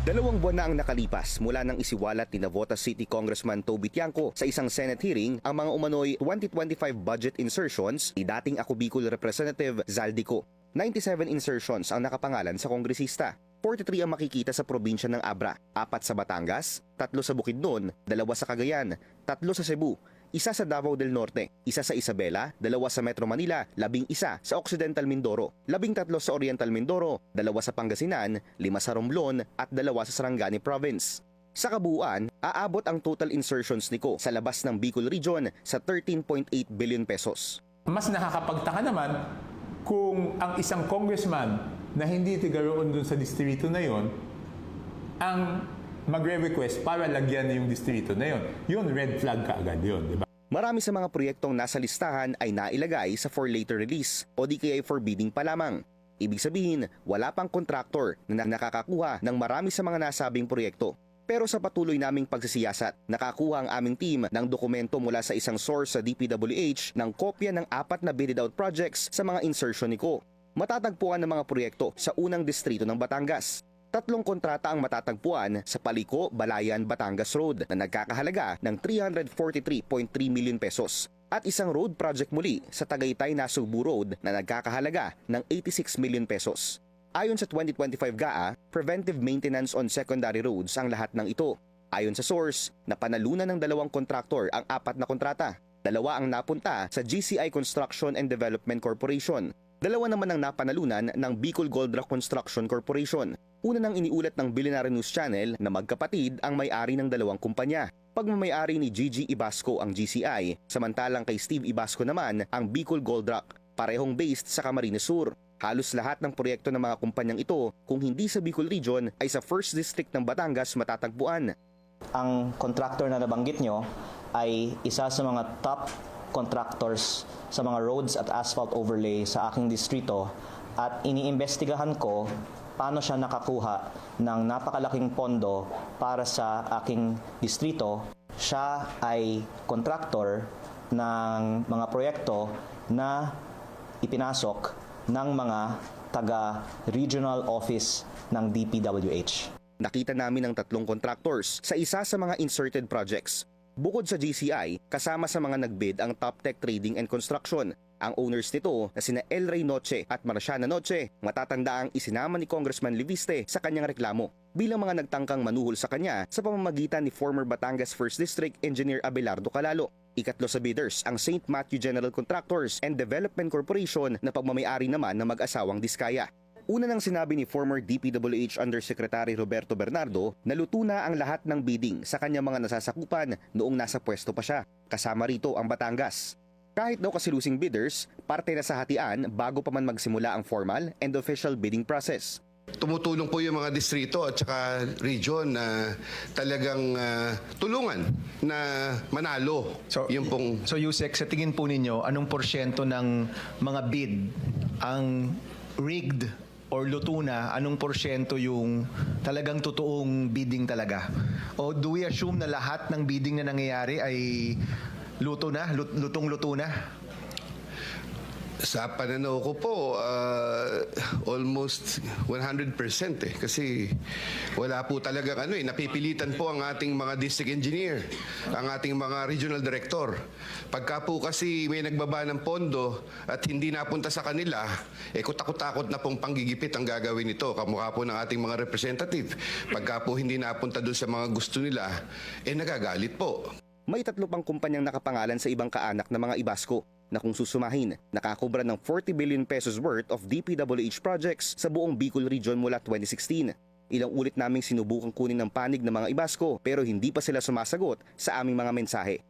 2 buwan na ang nakalipas mula nang isiwalat ni Navotas City Congressman Toby Tiangco sa isang Senate hearing ang mga umano'y 2025 budget insertions ni dating Ako Bicol Representative Zaldico. 97 insertions ang nakapangalan sa kongresista. 43 ang makikita sa probinsya ng Abra, 4 sa Batangas, 3 sa Bukidnon, 2 sa Cagayan, 3 sa Cebu, 1 sa Davao del Norte, 1 sa Isabela, 2 sa Metro Manila, 11 sa Occidental Mindoro, 13 sa Oriental Mindoro, 2 sa Pangasinan, 5 sa Romblon at 2 sa Sarangani Province. Sa kabuuan, aabot ang total insertions ni Ko sa labas ng Bicol Region sa 13.8 billion pesos. Mas nakakapagtaka naman kung ang isang congressman na hindi tigaroon dun sa distrito na yon ang magre-request para lagyan na yung distrito na yon. Yun, red flag kaagad yun, di ba? Marami sa mga proyektong nasa listahan ay nailagay sa for later release o di kaya for bidding pa lamang. Ibig sabihin, wala pang kontraktor na nakakakuha ng marami sa mga nasabing proyekto. Pero sa patuloy naming pagsisiyasat, nakakuha ang aming team ng dokumento mula sa isang source sa DPWH ng kopya ng 4 na bidded out projects sa mga insertion ni Ko. Matatagpuan ng mga proyekto sa unang distrito ng Batangas. 3 kontrata ang matatagpuan sa Paliko, Balayan, Batangas Road na nagkakahalaga ng 343.3 million pesos at isang road project muli sa Tagaytay Nasugbu Road na nagkakahalaga ng 86 million pesos. Ayon sa 2025 GAA, preventive maintenance on secondary roads ang lahat ng ito. Ayon sa source, napanalunan ng 2 kontraktor ang 4 na kontrata. 2 ang napunta sa GCI Construction and Development Corporation. 2 naman ang napanalunan ng Bicol Gold Rock Construction Corporation. Una nang iniulat ng Billionaire News Channel na magkapatid ang may-ari ng 2 kumpanya. Pagmamay-ari ni Gigi Ibasco ang GCI, samantalang kay Steve Ibasco naman ang Bicol Gold Rock, parehong based sa Camarines Sur. Halos lahat ng proyekto ng mga kumpanyang ito, kung hindi sa Bicol Region, ay sa 1st District ng Batangas matatagpuan. Ang contractor na nabanggit nyo ay isa sa mga top contractors sa mga roads at asphalt overlay sa aking distrito at iniimbestigahan ko paano siya nakakuha ng napakalaking pondo para sa aking distrito. Siya ay contractor ng mga proyekto na ipinasok ng mga taga-regional office ng DPWH. Nakita namin ang 3 contractors sa isa sa mga inserted projects. Bukod sa GCI, kasama sa mga nagbid ang Top Tech Trading and Construction. Ang owners nito na sina El Rey Noche at Marciana Noche, matatanda ang isinama ni Congressman Liviste sa kanyang reklamo bilang mga nagtangkang manuhol sa kanya sa pamamagitan ni former Batangas 1st District Engineer Abelardo Calalo. Ikatlo sa bidders ang St. Matthew General Contractors and Development Corporation na pagmamayari naman ng mag-asawang Diskaya. Una nang sinabi ni former DPWH Undersecretary Roberto Bernardo na luto na ang lahat ng bidding sa kanyang mga nasasakupan noong nasa pwesto pa siya, kasama rito ang Batangas. Kahit daw kasi losing bidders, parte na sa hatian bago pa man magsimula ang formal and official bidding process. Tumutulong po yung mga distrito at saka region na talagang tulungan na manalo. So Yusek, sa tingin po ninyo, anong porsyento ng mga bid ang rigged or luto na, anong porsyento yung talagang totoong bidding talaga? O do we assume na lahat ng bidding na nangyayari ay luto na, lutong-luto na? Sa pananaw ko po, almost 100% kasi wala po talagang napipilitan po ang ating mga district engineer, ang ating mga regional director. Pagka po kasi may nagbaba ng pondo at hindi napunta sa kanila, kutakot-takot na pong panggigipit ang gagawin nito, kamukha po ng ating mga representative. Pagka po hindi napunta doon sa mga gusto nila, nagagalit po. May 3 pang kumpanyang nakapangalan sa ibang kaanak na mga Ibasco na kung susumahin, nakakubra ng 40 billion pesos worth of DPWH projects sa buong Bicol Region mula 2016. Ilang ulit naming sinubukang kunin ng panig ng mga Ibasco pero hindi pa sila sumasagot sa aming mga mensahe.